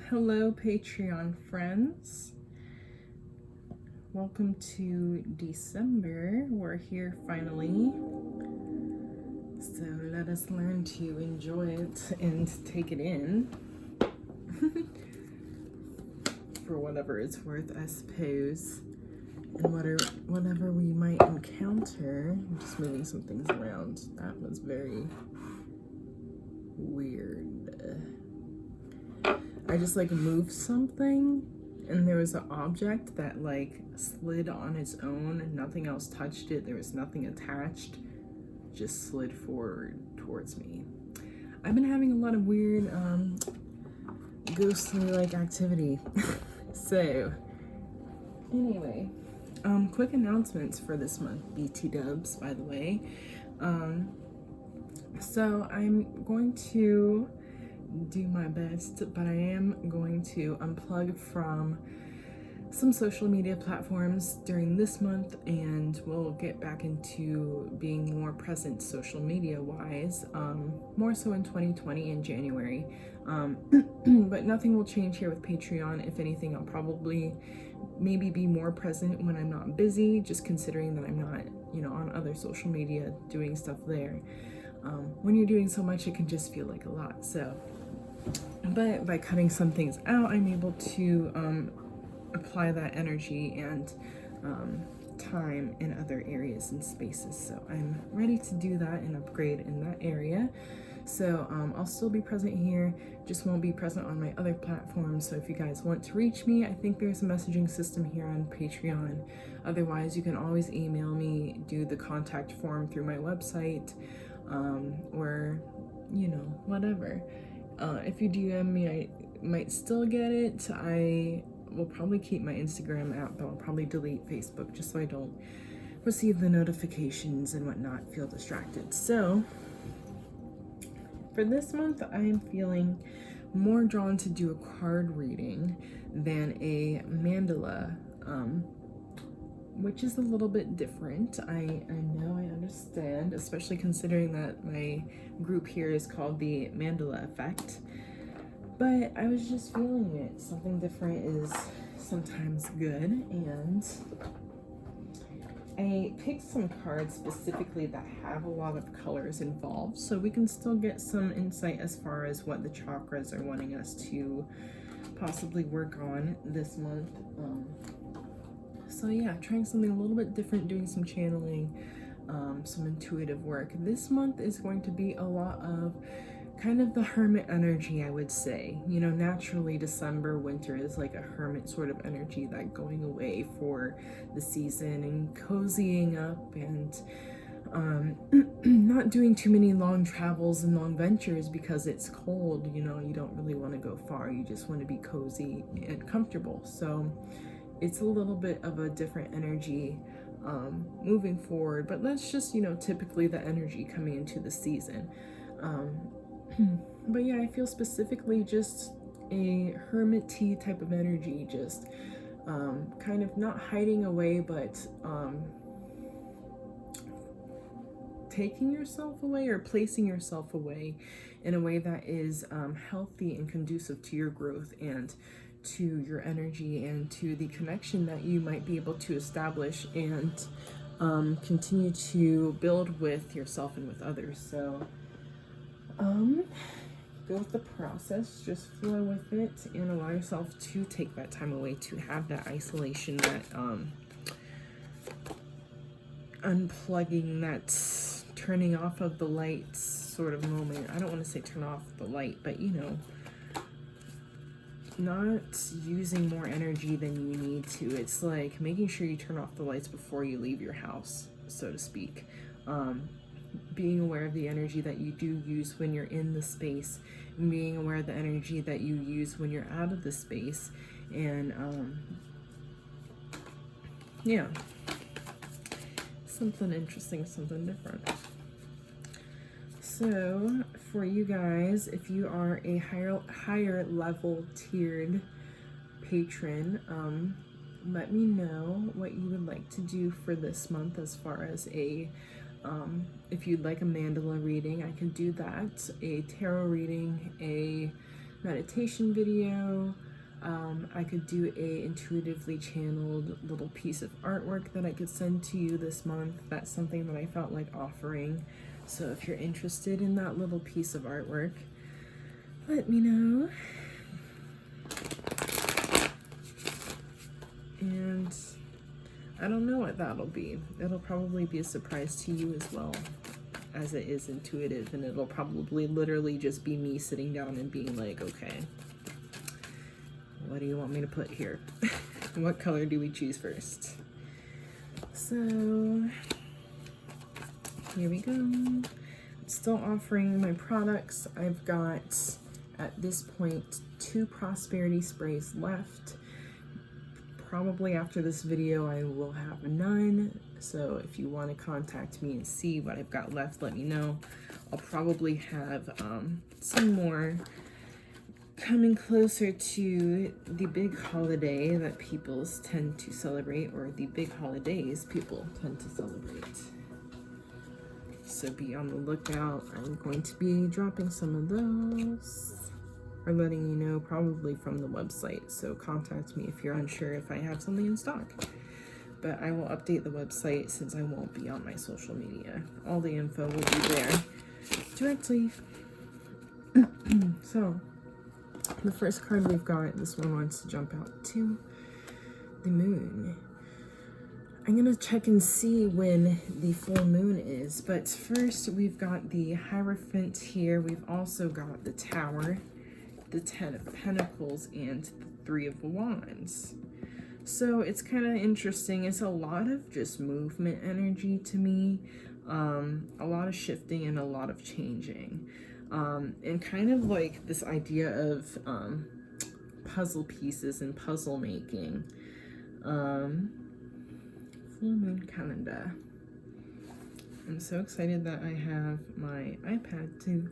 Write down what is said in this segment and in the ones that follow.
Hello, Patreon friends. Welcome to December. We're here finally. So let us learn to enjoy it and take it in for whatever it's worth, I suppose. And whatever we might encounter. I'm just moving some things around. That was very weird. I just moved something and there was an object that slid on its own. Nothing else touched it. There was nothing attached. Just slid forward towards me. I've been having a lot of weird ghostly activity. So anyway, quick announcements for this month, BT dubs, by the way. So I'm going to do my best, but I am going to unplug from some social media platforms during this month, and we'll get back into being more present social media wise, more so in 2020 in January. But nothing will change here with Patreon. If anything, I'll probably maybe be more present when I'm not busy, just considering that I'm not, on other social media doing stuff there. When you're doing so much, it can just feel like a lot. But by cutting some things out, I'm able to apply that energy and time in other areas and spaces. So I'm ready to do that and upgrade in that area. So I'll still be present here, just won't be present on my other platforms. So if you guys want to reach me, I think there's a messaging system here on Patreon. Otherwise, you can always email me, do the contact form through my website, or whatever. If you DM me, I might still get it. I will probably keep my Instagram app, but I'll probably delete Facebook just so I don't receive the notifications and whatnot, feel distracted. So for this month, I'm feeling more drawn to do a card reading than a mandala, which is a little bit different. I know, I understand, especially considering that my group here is called the Mandala Effect. But I was just feeling it. Something different is sometimes good, and I picked some cards specifically that have a lot of colors involved, so we can still get some insight as far as what the chakras are wanting us to possibly work on this month. So yeah, trying something a little bit different, doing some channeling, some intuitive work. This month is going to be a lot of kind of the hermit energy, I would say. Naturally December, winter is like a hermit sort of energy, that going away for the season and cozying up and not doing too many long travels and long ventures because it's cold. You don't really want to go far. You just want to be cozy and comfortable. So it's a little bit of a different energy moving forward, but that's just, typically the energy coming into the season. But yeah, I feel specifically just a hermit-y type of energy, just kind of not hiding away, but taking yourself away or placing yourself away in a way that is healthy and conducive to your growth and to your energy and to the connection that you might be able to establish and continue to build with yourself and with others. So go with the process, just flow with it, and allow yourself to take that time away to have that isolation, that unplugging, that turning off of the lights sort of moment. I don't want to say turn off the light, but not using more energy than you need to. It's like making sure you turn off the lights before you leave your house, so to speak. Being aware of the energy that you do use when you're in the space, and being aware of the energy that you use when you're out of the space, and yeah, something interesting, something different. So for you guys, if you are a higher level tiered patron, let me know what you would like to do for this month as far as if you'd like a mandala reading, I can do that. A tarot reading, a meditation video. I could do a intuitively channeled little piece of artwork that I could send to you this month. That's something that I felt like offering. So if you're interested in that little piece of artwork, let me know. And I don't know what that'll be. It'll probably be a surprise to you as well, as it is intuitive, and it'll probably literally just be me sitting down and being like, okay, what do you want me to put here? What color do we choose first? So here we go. I'm still offering my products. I've got, at this point, 2 prosperity sprays left. Probably after this video I will have none, so if you want to contact me and see what I've got left, let me know. I'll probably have some more coming closer to the big holiday that people tend to celebrate, or the big holidays people tend to celebrate. So be on the lookout. I'm going to be dropping some of those, or letting you know, probably from the website. So contact me if you're unsure if I have something in stock. But I will update the website since I won't be on my social media. All the info will be there directly. So the first card we've got, this one wants to jump out to the moon. I'm gonna check and see when the full moon is, but first we've got the Hierophant here. We've also got the Tower, the 10 of Pentacles, and the 3 of Wands. So it's kind of interesting. It's a lot of just movement energy to me, a lot of shifting and a lot of changing, and kind of like this idea of puzzle pieces and puzzle making. Full moon calendar. I'm so excited that I have my iPad to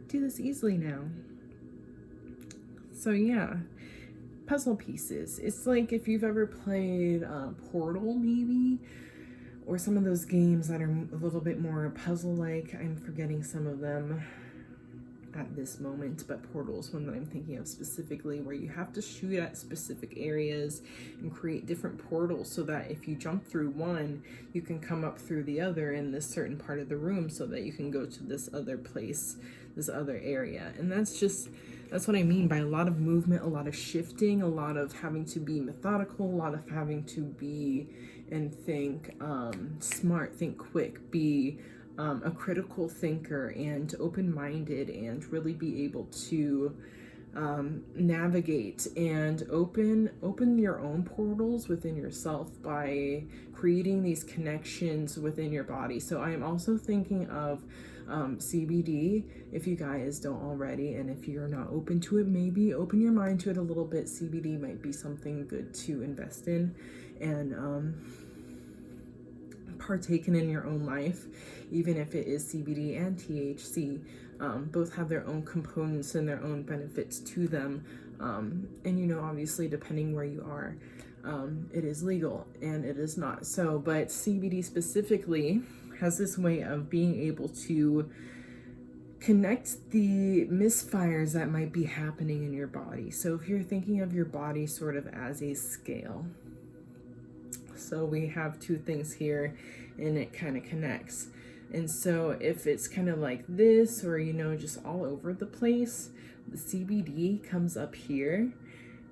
do this easily now. So yeah, puzzle pieces. It's like if you've ever played Portal, maybe, or some of those games that are a little bit more puzzle-like. I'm forgetting some of them at this moment, but Portal is one that I'm thinking of specifically, where you have to shoot at specific areas and create different portals so that if you jump through one, you can come up through the other in this certain part of the room so that you can go to this other place, this other area. And that's what I mean by a lot of movement, a lot of shifting, a lot of having to be methodical, a lot of having to be and think smart, think quick, be a critical thinker and open-minded, and really be able to navigate and open your own portals within yourself by creating these connections within your body. So I am also thinking of CBD, if you guys don't already, and if you're not open to it, maybe open your mind to it a little bit. CBD might be something good to invest in and partaken in your own life, even if it is CBD and THC. Both have their own components and their own benefits to them. And you know, obviously, depending where you are, it is legal and it is not. So, but CBD specifically has this way of being able to connect the misfires that might be happening in your body. So if you're thinking of your body sort of as a scale, so we have 2 things here and it kind of connects. And so if it's kind of like this, or, you know, just all over the place, the CBD comes up here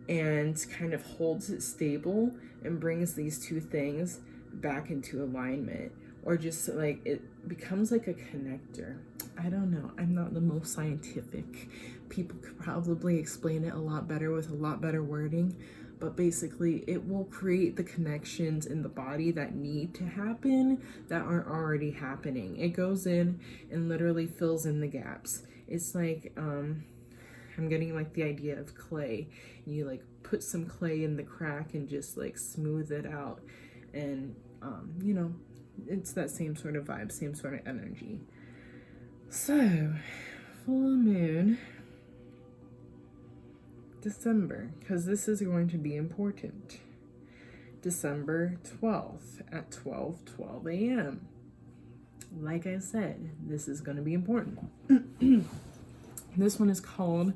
and kind of holds it stable and brings these 2 things back into alignment, or just like it becomes like a connector. I don't know. I'm not the most scientific. People could probably explain it a lot better with a lot better wording. But basically, it will create the connections in the body that need to happen that aren't already happening. It goes in and literally fills in the gaps. It's like, I'm getting like the idea of clay. You like put some clay in the crack and just like smooth it out. And, you know, it's that same sort of vibe, same sort of energy. So, full moon. December, because this is going to be important. December 12th at 12:12 a.m. Like I said, this is going to be important. This one is called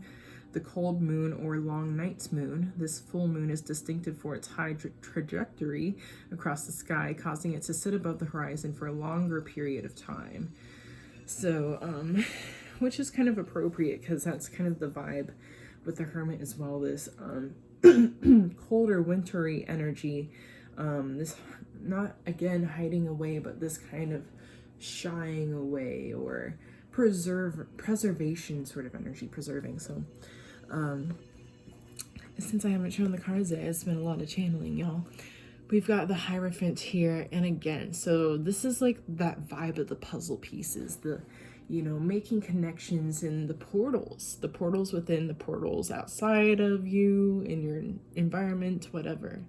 the cold moon or long night's moon. This full moon is distinctive for its high trajectory across the sky, causing it to sit above the horizon for a longer period of time. So, which is kind of appropriate because that's kind of the vibe with the Hermit as well. This colder, wintry energy. This, not again hiding away, but this kind of shying away or preservation sort of energy, preserving. So since I haven't shown the cards yet, it's been a lot of channeling, y'all. We've got the Hierophant here, and again, so this is like that vibe of the puzzle pieces, the, you know, making connections in the portals within the portals outside of you, in your environment, whatever.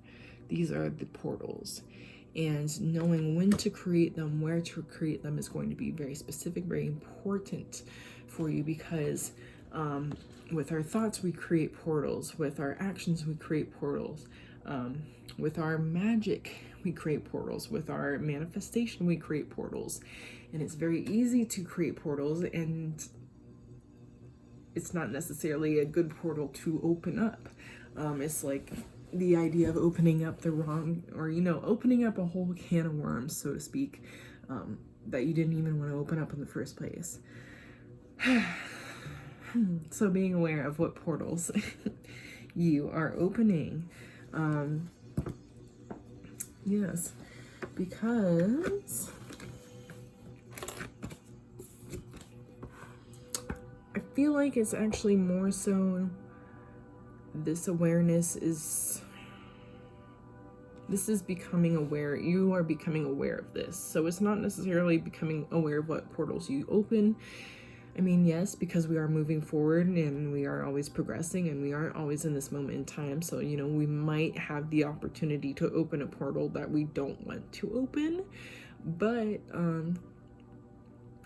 These are the portals. And knowing when to create them, where to create them is going to be very specific, very important for you, because with our thoughts, we create portals. With our actions, we create portals. With our magic, we create portals. With our manifestation, we create portals. And it's very easy to create portals, and it's not necessarily a good portal to open up. It's like the idea of opening up the wrong, or, you know, opening up a whole can of worms, so to speak, that you didn't even want to open up in the first place. So being aware of what portals you are opening. Yes, because I feel like it's actually more so this awareness is, this is becoming aware. You are becoming aware of this. So it's not necessarily becoming aware of what portals you open. I mean, yes, because we are moving forward and we are always progressing and we aren't always in this moment in time. So, you know, we might have the opportunity to open a portal that we don't want to open. But,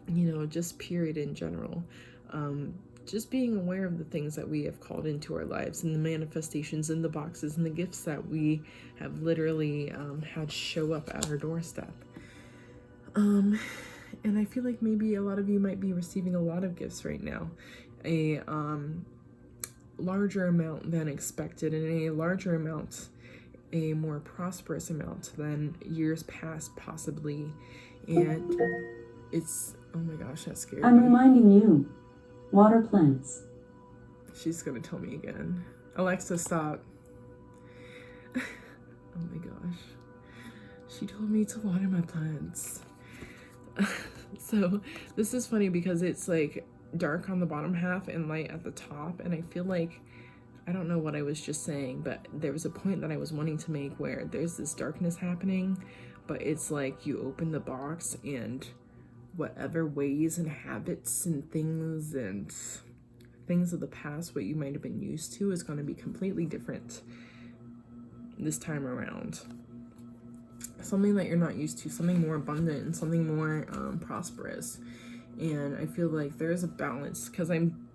you know, just period in general. Just being aware of the things that we have called into our lives, and the manifestations and the boxes and the gifts that we have literally had show up at our doorstep. And I feel like maybe a lot of you might be receiving a lot of gifts right now, a larger amount than expected, and a larger amount, a more prosperous amount than years past possibly. And it's, oh my gosh, that scared me. I'm reminding you, water plants. She's gonna tell me again. Alexa, stop. Oh my gosh. She told me to water my plants. So this is funny because it's like dark on the bottom half and light at the top, and I feel like, I don't know what I was just saying, but there was a point that I was wanting to make where there's this darkness happening, but it's like you open the box and whatever ways and habits and things of the past, what you might have been used to, is going to be completely different this time around. Something that you're not used to, something more abundant and something more prosperous. And I feel like there's a balance, because I'm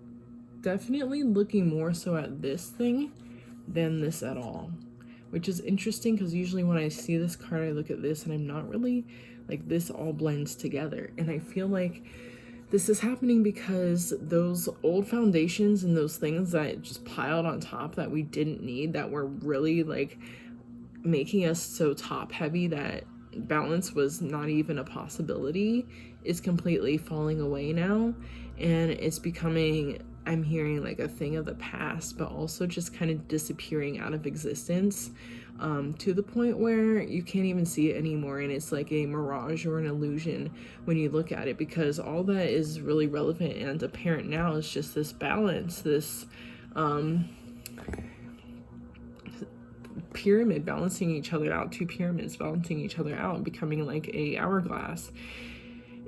definitely looking more so at this thing than this at all, which is interesting, because usually when I see this card I look at this and I'm not really, like, this all blends together. And I feel like this is happening because those old foundations and those things that just piled on top that we didn't need, that were really like making us so top heavy that balance was not even a possibility, is completely falling away now. And it's becoming, I'm hearing, like a thing of the past, but also just kind of disappearing out of existence, to the point where you can't even see it anymore, and it's like a mirage or an illusion when you look at it, because all that is really relevant and apparent now is just this balance, this pyramid balancing each other out, two pyramids balancing each other out, becoming like a hourglass.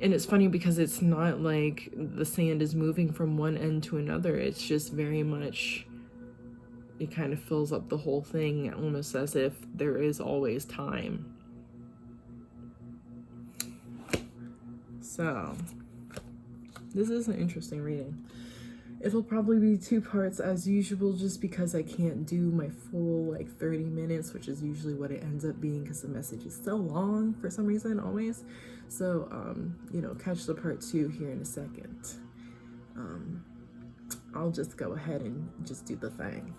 And it's funny because it's not like the sand is moving from one end to another. It's just very much, it kind of fills up the whole thing, almost as if there is always time. So this is an interesting reading. It'll probably be 2 parts as usual, just because I can't do my full like 30 minutes, which is usually what it ends up being, because the message is so long for some reason always. So you know, catch the part 2 here in a second. I'll just go ahead and just do the thing.